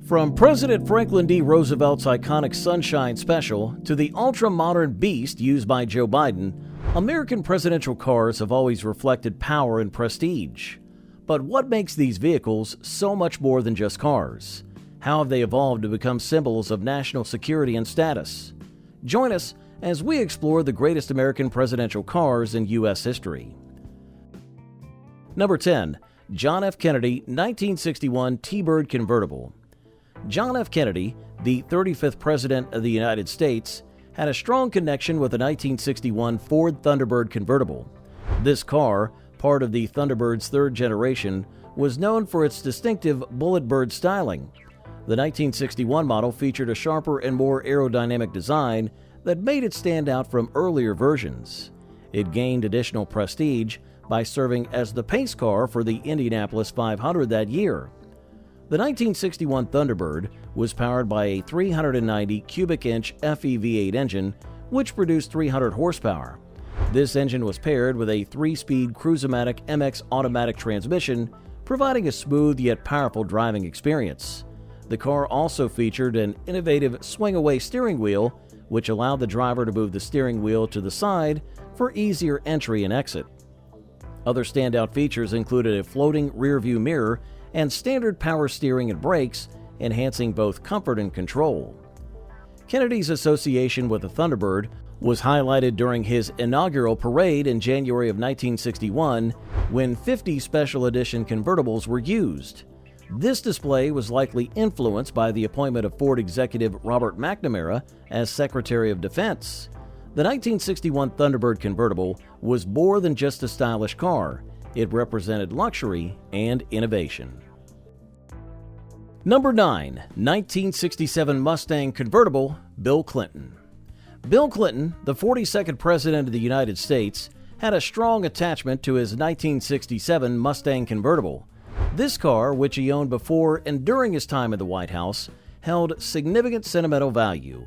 From President Franklin D. Roosevelt's iconic Sunshine Special to the ultra-modern Beast used by Joe Biden, American presidential cars have always reflected power and prestige. But what makes these vehicles so much more than just cars? How have they evolved to become symbols of national security and status? Join us as we explore the greatest American presidential cars in U.S. history. Number 10. John F. Kennedy 1961 T-Bird Convertible. John F. Kennedy, the 35th President of the United States, had a strong connection with the 1961 Ford Thunderbird convertible. This car, part of the Thunderbird's third generation, was known for its distinctive bullet bird styling. The 1961 model featured a sharper and more aerodynamic design that made it stand out from earlier versions. It gained additional prestige by serving as the pace car for the Indianapolis 500 that year. The 1961 Thunderbird was powered by a 390 cubic inch FE V8 engine, which produced 300 horsepower. This engine was paired with a 3-speed Cruise-O-Matic MX automatic transmission, providing a smooth yet powerful driving experience. The car also featured an innovative swing-away steering wheel, which allowed the driver to move the steering wheel to the side for easier entry and exit. Other standout features included a floating rear-view mirror and standard power steering and brakes, enhancing both comfort and control. Kennedy's association with the Thunderbird was highlighted during his inaugural parade in January of 1961, when 50 special edition convertibles were used. This display was likely influenced by the appointment of Ford executive Robert McNamara as Secretary of Defense. The 1961 Thunderbird convertible was more than just a stylish car. It represented luxury and innovation. Number 9. 1967 Mustang Convertible, Bill Clinton. Bill Clinton, the 42nd President of the United States, had a strong attachment to his 1967 Mustang Convertible. This car, which he owned before and during his time in the White House, held significant sentimental value.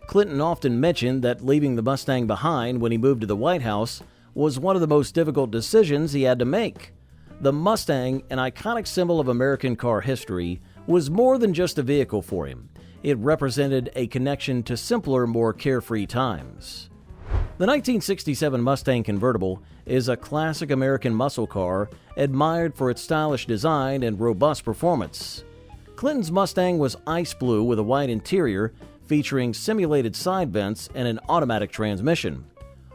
Clinton often mentioned that leaving the Mustang behind when he moved to the White House was one of the most difficult decisions he had to make. The Mustang, an iconic symbol of American car history, was more than just a vehicle for him. It represented a connection to simpler, more carefree times. The 1967 Mustang Convertible is a classic American muscle car admired for its stylish design and robust performance. Clinton's Mustang was ice blue with a white interior featuring simulated side vents and an automatic transmission.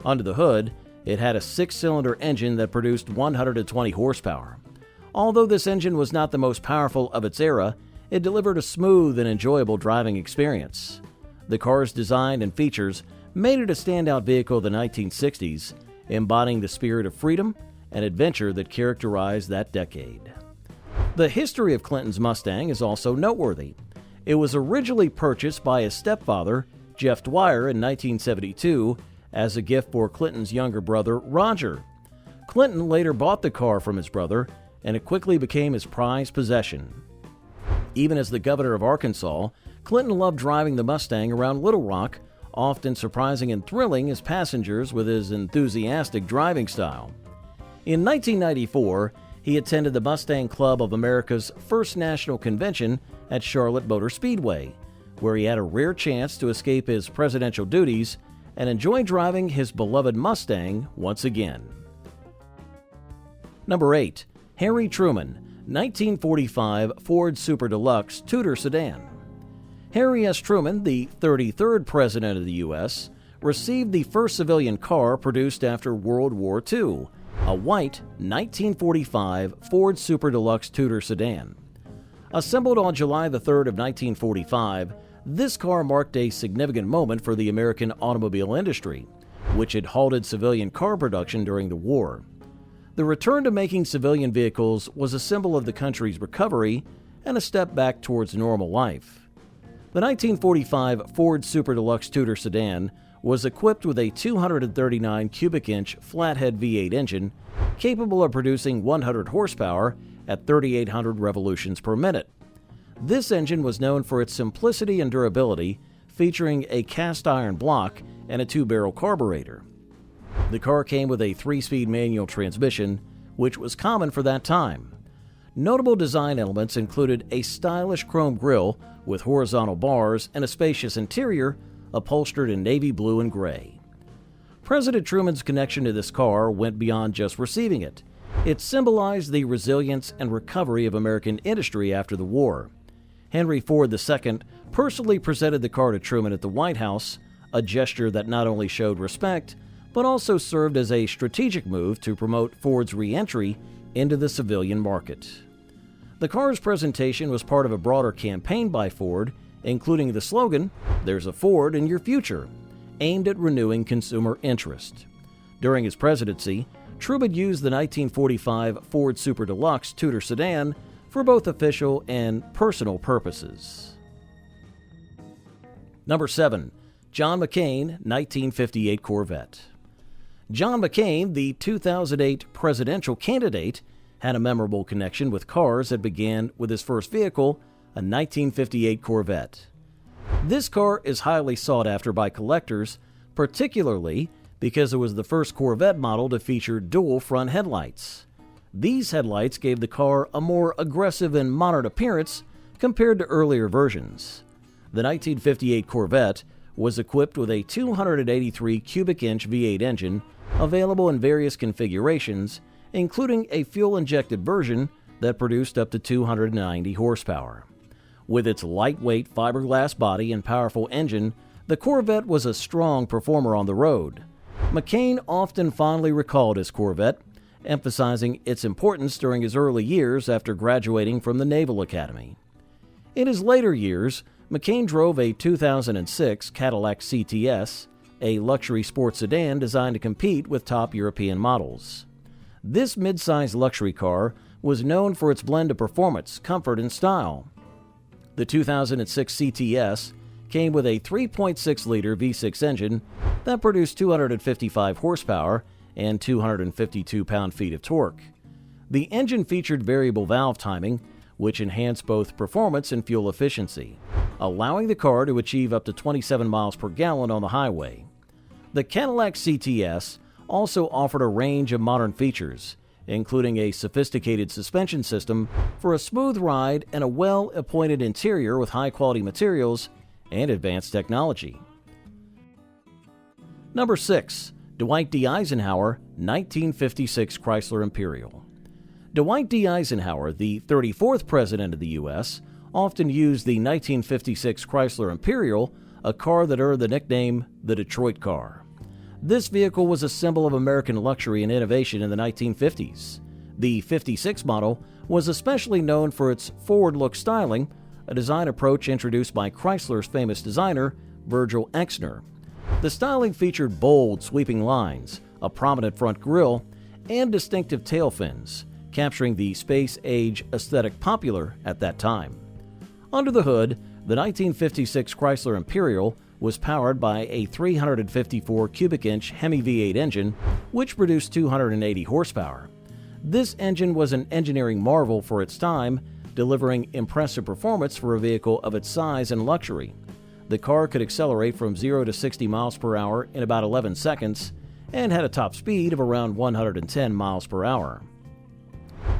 Under the hood, it had a 6-cylinder engine that produced 120 horsepower. Although this engine was not the most powerful of its era, it delivered a smooth and enjoyable driving experience. The car's design and features made it a standout vehicle of the 1960s, embodying the spirit of freedom and adventure that characterized that decade. The history of Clinton's Mustang is also noteworthy. It was originally purchased by his stepfather, Jeff Dwyer, in 1972 as a gift for Clinton's younger brother, Roger. Clinton later bought the car from his brother, and it quickly became his prized possession. Even as the governor of Arkansas, Clinton loved driving the Mustang around Little Rock, often surprising and thrilling his passengers with his enthusiastic driving style. In 1994, he attended the Mustang Club of America's first national convention at Charlotte Motor Speedway, where he had a rare chance to escape his presidential duties and enjoy driving his beloved Mustang once again. Number 8. Harry Truman 1945 Ford Super Deluxe Tudor Sedan. Harry S. Truman, the 33rd President of the U.S., received the first civilian car produced after World War II, a white 1945 Ford Super Deluxe Tudor sedan. Assembled on July 3rd of 1945, this car marked a significant moment for the American automobile industry, which had halted civilian car production during the war. The return to making civilian vehicles was a symbol of the country's recovery and a step back towards normal life. The 1945 Ford Super Deluxe Tudor sedan was equipped with a 239 cubic inch flathead V8 engine capable of producing 100 horsepower at 3,800 revolutions per minute. This engine was known for its simplicity and durability, featuring a cast iron block and a 2-barrel carburetor. The car came with a 3-speed manual transmission, which was common for that time. Notable design elements included a stylish chrome grille with horizontal bars and a spacious interior upholstered in navy blue and gray. President Truman's connection to this car went beyond just receiving it. It symbolized the resilience and recovery of American industry after the war. Henry Ford II personally presented the car to Truman at the White House, a gesture that not only showed respect, but also served as a strategic move to promote Ford's re-entry into the civilian market. The car's presentation was part of a broader campaign by Ford, including the slogan, "There's a Ford in your future," aimed at renewing consumer interest. During his presidency, Truman used the 1945 Ford Super Deluxe Tudor sedan for both official and personal purposes. Number 7. John McCain, 1958 Corvette. John McCain, the 2008 presidential candidate, had a memorable connection with cars that began with his first vehicle, a 1958 Corvette. This car is highly sought after by collectors, particularly because it was the first Corvette model to feature dual front headlights. These headlights gave the car a more aggressive and modern appearance compared to earlier versions. The 1958 Corvette was equipped with a 283 cubic inch V8 engine available in various configurations, including a fuel-injected version that produced up to 290 horsepower. With its lightweight fiberglass body and powerful engine, the Corvette was a strong performer on the road. McCain often fondly recalled his Corvette, emphasizing its importance during his early years after graduating from the Naval Academy. In his later years, McCain drove a 2006 Cadillac CTS, a luxury sports sedan designed to compete with top European models. This mid-size luxury car was known for its blend of performance, comfort, and style. The 2006 CTS came with a 3.6-liter V6 engine that produced 255 horsepower and 252 pound-feet of torque. The engine featured variable valve timing, which enhanced both performance and fuel efficiency, allowing the car to achieve up to 27 miles per gallon on the highway. The Cadillac CTS also offered a range of modern features, including a sophisticated suspension system for a smooth ride and a well-appointed interior with high-quality materials and advanced technology. Number 6. Dwight D Eisenhower, 1956 Chrysler Imperial. Dwight D Eisenhower, the 34th President of the U.S., often used the 1956 Chrysler Imperial, a car that earned the nickname the Detroit car. This vehicle was a symbol of American luxury and innovation in the 1950s. The 56 model was especially known for its forward-look styling, a design approach introduced by Chrysler's famous designer, Virgil Exner. The styling featured bold, sweeping lines, a prominent front grille, and distinctive tail fins, capturing the space-age aesthetic popular at that time. Under the hood, the 1956 Chrysler Imperial was powered by a 354 cubic inch Hemi V8 engine, which produced 280 horsepower. This engine was an engineering marvel for its time, delivering impressive performance for a vehicle of its size and luxury. The car could accelerate from 0 to 60 miles per hour in about 11 seconds and had a top speed of around 110 miles per hour.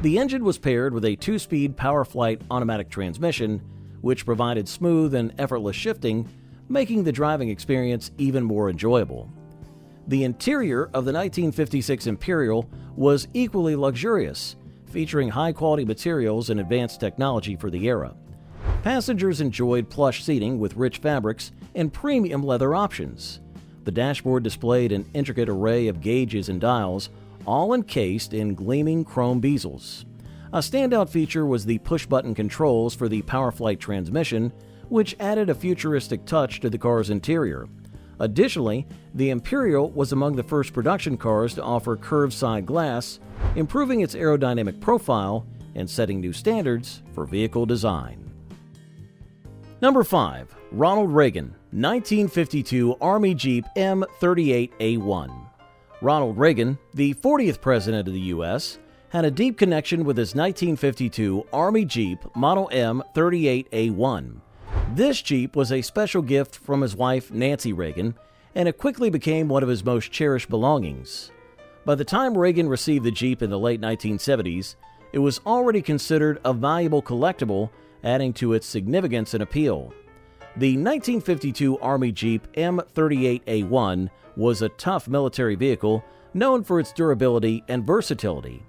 The engine was paired with a 2-speed PowerFlight automatic transmission, which provided smooth and effortless shifting, making the driving experience even more enjoyable. The interior of the 1956 Imperial was equally luxurious, featuring high-quality materials and advanced technology for the era. Passengers enjoyed plush seating with rich fabrics and premium leather options. The dashboard displayed an intricate array of gauges and dials, all encased in gleaming chrome bezels. A standout feature was the push-button controls for the PowerFlight transmission, which added a futuristic touch to the car's interior. Additionally, the Imperial was among the first production cars to offer curved side glass, improving its aerodynamic profile and setting new standards for vehicle design. Number 5. Ronald Reagan, 1952 Army Jeep M38A1. Ronald Reagan, the 40th President of the U.S., had a deep connection with his 1952 Army Jeep Model M38A1. This Jeep was a special gift from his wife Nancy Reagan, and it quickly became one of his most cherished belongings. By the time Reagan received the Jeep in the late 1970s, it was already considered a valuable collectible, adding to its significance and appeal. The 1952 Army Jeep M38A1 was a tough military vehicle known for its durability and versatility.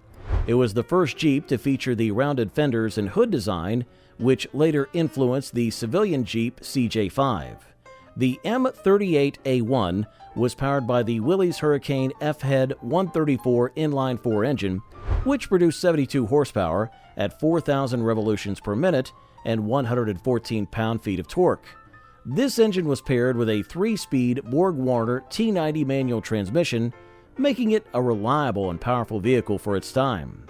It was the first Jeep to feature the rounded fenders and hood design, which later influenced the civilian Jeep CJ5. The M38A1 was powered by the Willys Hurricane F-Head 134 inline-4 engine, which produced 72 horsepower at 4,000 revolutions per minute and 114 pound-feet of torque. This engine was paired with a 3-speed Borg-Warner T90 manual transmission, making it a reliable and powerful vehicle for its time.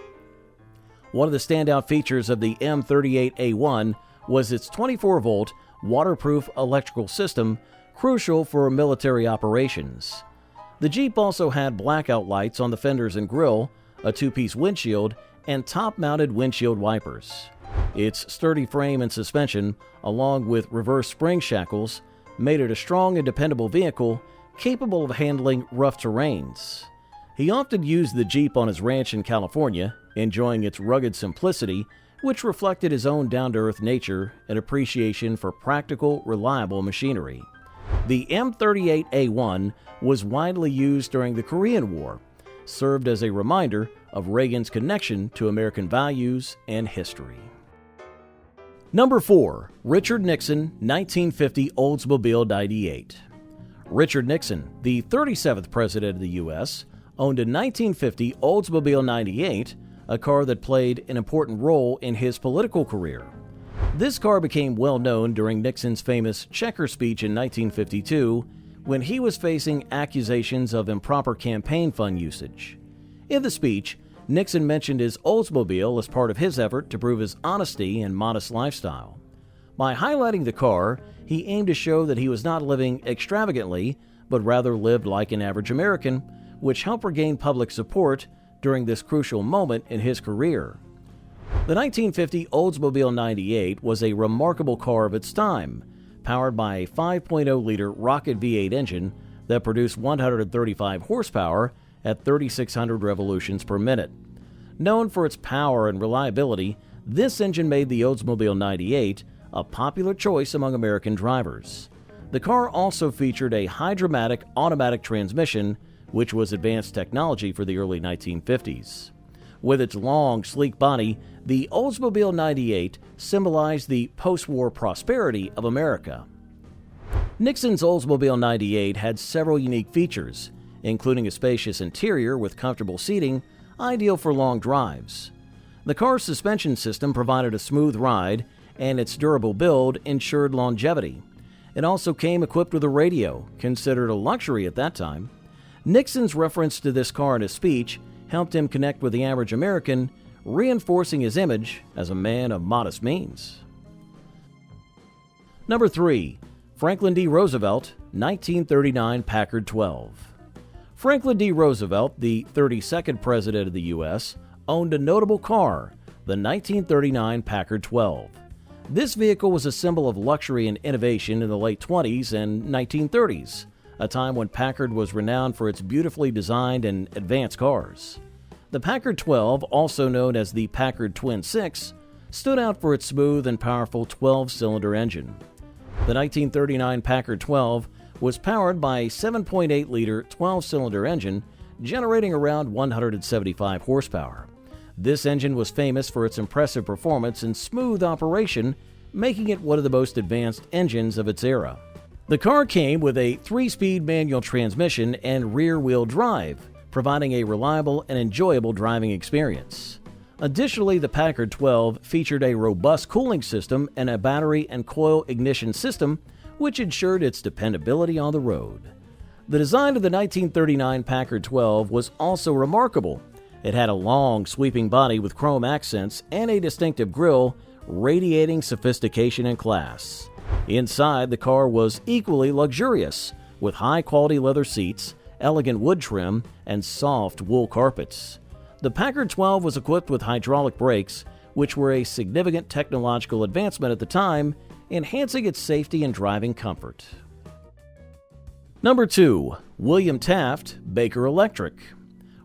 One of the standout features of the M38A1 was its 24-volt waterproof electrical system, crucial for military operations. The Jeep also had blackout lights on the fenders and grille, a 2-piece windshield, and top-mounted windshield wipers. Its sturdy frame and suspension, along with reverse spring shackles, made it a strong and dependable vehicle capable of handling rough terrains. He often used the Jeep on his ranch in California, enjoying its rugged simplicity, which reflected his own down-to-earth nature and appreciation for practical, reliable machinery. The M38A1 was widely used during the Korean War, served as a reminder of Reagan's connection to American values and history. Number 4. Richard Nixon 1950 Oldsmobile 98. Richard Nixon, the 37th President of the U.S., owned a 1950 Oldsmobile 98, a car that played an important role in his political career. This car became well known during Nixon's famous Checker speech in 1952, when he was facing accusations of improper campaign fund usage. In the speech, Nixon mentioned his Oldsmobile as part of his effort to prove his honesty and modest lifestyle. By highlighting the car, he aimed to show that he was not living extravagantly, but rather lived like an average American, which helped regain public support during this crucial moment in his career. The 1950 Oldsmobile 98 was a remarkable car of its time, powered by a 5.0-liter rocket V8 engine that produced 135 horsepower at 3,600 revolutions per minute. Known for its power and reliability, this engine made the Oldsmobile 98 a popular choice among American drivers. The car also featured a hydromatic automatic transmission, which was advanced technology for the early 1950s. With its long, sleek body, the Oldsmobile 98 symbolized the post-war prosperity of America. Nixon's Oldsmobile 98 had several unique features, including a spacious interior with comfortable seating, ideal for long drives. The car's suspension system provided a smooth ride, and its durable build ensured longevity. It also came equipped with a radio, considered a luxury at that time. Nixon's reference to this car in his speech helped him connect with the average American, reinforcing his image as a man of modest means. Number 3. Franklin D. Roosevelt, 1939 Packard 12. Franklin D. Roosevelt, the 32nd President of the U.S., owned a notable car, the 1939 Packard 12. This vehicle was a symbol of luxury and innovation in the late 20s and 1930s, a time when Packard was renowned for its beautifully designed and advanced cars. The Packard 12, also known as the Packard Twin 6, stood out for its smooth and powerful 12-cylinder engine. The 1939 Packard 12 was powered by a 7.8-liter 12-cylinder engine, generating around 175 horsepower. This engine was famous for its impressive performance and smooth operation, making it one of the most advanced engines of its era. The car came with a 3-speed manual transmission and rear-wheel drive, providing a reliable and enjoyable driving experience. Additionally, the Packard 12 featured a robust cooling system and a battery and coil ignition system, which ensured its dependability on the road. The design of the 1939 Packard 12 was also remarkable. It had a long, sweeping body with chrome accents and a distinctive grille, radiating sophistication and class. Inside, the car was equally luxurious, with high-quality leather seats, elegant wood trim, and soft wool carpets. The Packard 12 was equipped with hydraulic brakes, which were a significant technological advancement at the time, enhancing its safety and driving comfort. Number 2. William Taft, Baker Electric.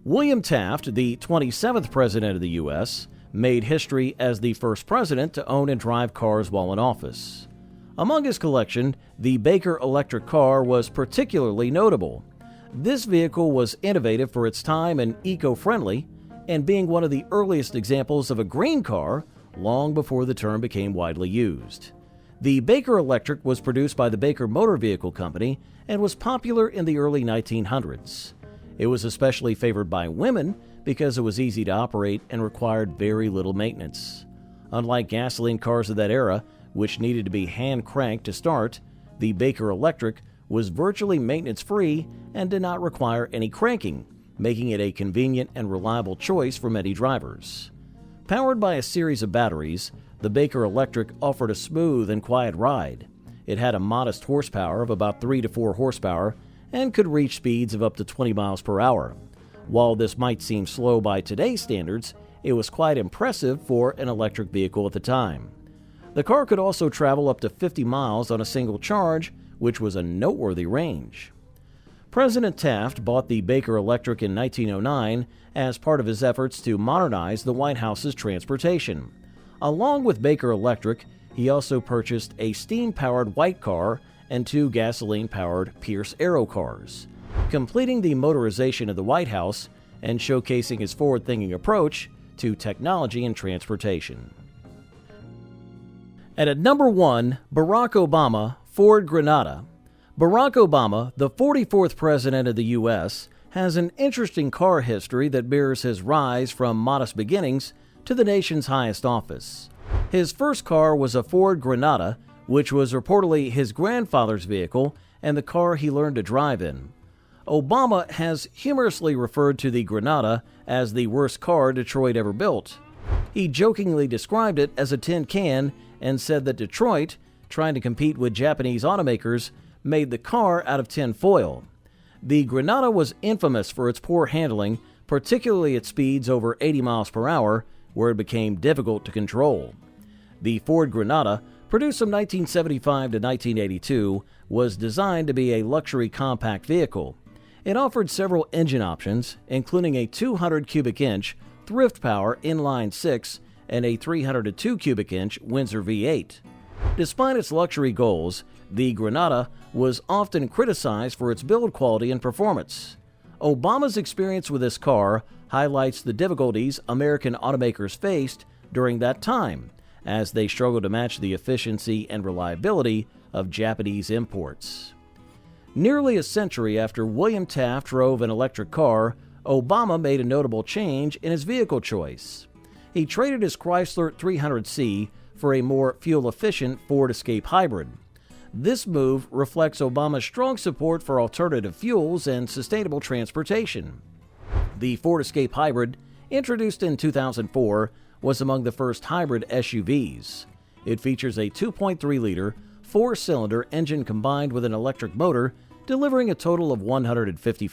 William Taft, the 27th President of the U.S., made history as the first president to own and drive cars while in office. Among his collection, the Baker electric car was particularly notable. This vehicle was innovative for its time and eco-friendly, and being one of the earliest examples of a green car long before the term became widely used. The Baker Electric was produced by the Baker Motor Vehicle Company and was popular in the early 1900s. It was especially favored by women because it was easy to operate and required very little maintenance. Unlike gasoline cars of that era, which needed to be hand-cranked to start, the Baker Electric was virtually maintenance-free and did not require any cranking, making it a convenient and reliable choice for many drivers. Powered by a series of batteries, the Baker Electric offered a smooth and quiet ride. It had a modest horsepower of about 3 to 4 horsepower and could reach speeds of up to 20 miles per hour. While this might seem slow by today's standards, it was quite impressive for an electric vehicle at the time. The car could also travel up to 50 miles on a single charge, which was a noteworthy range. President Taft bought the Baker Electric in 1909 as part of his efforts to modernize the White House's transportation. Along with Baker Electric, he also purchased a steam-powered White car and 2 gasoline-powered Pierce Arrow cars, completing the motorization of the White House and showcasing his forward-thinking approach to technology and transportation. And at number 1, Barack Obama, Ford Granada. Barack Obama, the 44th President of the U.S., has an interesting car history that mirrors his rise from modest beginnings to the nation's highest office. His first car was a Ford Granada, which was reportedly his grandfather's vehicle and the car he learned to drive in. Obama has humorously referred to the Granada as the worst car Detroit ever built. He jokingly described it as a tin can and said that Detroit, trying to compete with Japanese automakers, made the car out of tin foil. The Granada was infamous for its poor handling, particularly at speeds over 80 miles per hour, where it became difficult to control. The Ford Granada, produced from 1975 to 1982, was designed to be a luxury compact vehicle. It offered several engine options, including a 200 cubic inch Thrift Power inline-6 and a 302 cubic inch Windsor V8. Despite its luxury goals, the Granada was often criticized for its build quality and performance. Obama's experience with this car highlights the difficulties American automakers faced during that time, as they struggled to match the efficiency and reliability of Japanese imports. Nearly a century after William Taft drove an electric car, Obama made a notable change in his vehicle choice. He traded his Chrysler 300C for a more fuel-efficient Ford Escape hybrid. This move reflects Obama's strong support for alternative fuels and sustainable transportation. The Ford Escape hybrid, introduced in 2004, was among the first hybrid SUVs. It features a 2.3-liter, 4-cylinder engine combined with an electric motor, delivering a total of 155